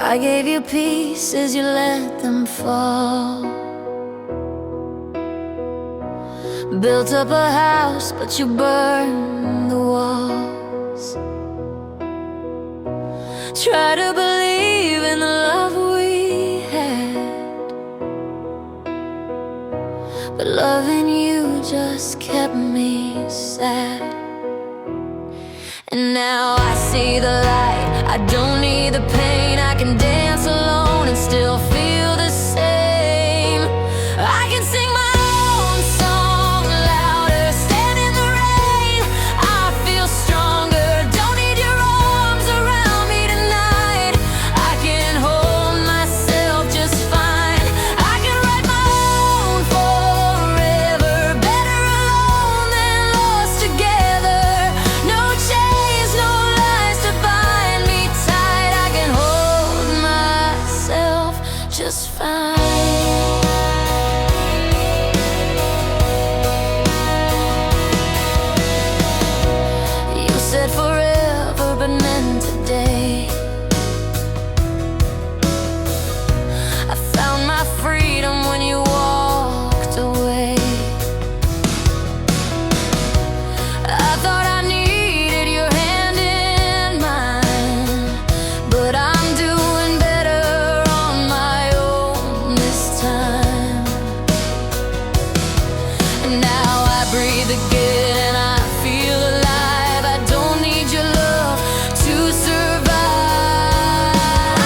I gave you pieces, you let them fall. Built up a house, but you burned the walls. Try to believe in the love we had, but loving you just kept me sad. And now I see the light, I don't need the pain. I can dance alone and still feel the same. I can sing my own song louder, stand in the rain. I feel stronger, don't need your arms around me tonight. I can hold myself just fine. I can write my own forever, better alone than lost together. No chains, no lies to bind me tight. I can hold myself just fine. You said forever, but meant today. I found my freedom when you walked away. I thought I needed your hand in mine, but I'm doing better on my own this time. And now I breathe again and I feel alive. I don't need your love to survive.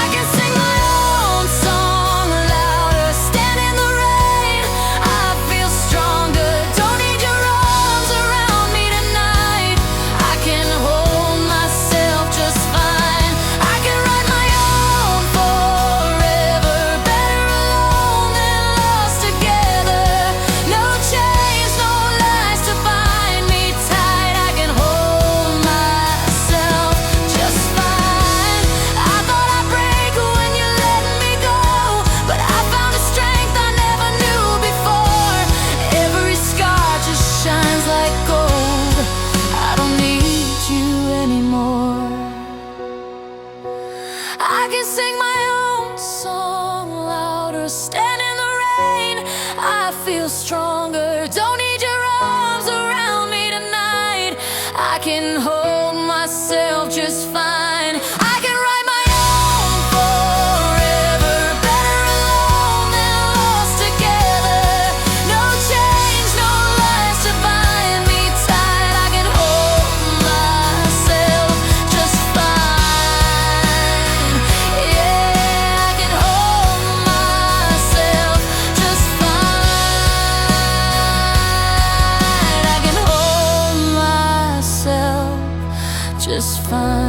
I can sing my own song louder, stand in the rain. I feel stronger, don't need your arms around me tonight. I can hold myself just fine. I can write my own forever, better alone than lost together. No chains, no lies to bind me tight. I can hold myself just fine. I thought I'd break when you let me go, but I found a strength I never knew before. Every scar just shines like gold. I don't need you anymore. I can sing my own song louder, stand in the rain. I feel stronger, don't need your arms around me tonight. I can hold myself just fine. I can write my own forever, better alone than lost together. No change, no lies to bind me tight. I can hold myself just fine. Yeah, I can hold myself just fine. I can hold myself just fine.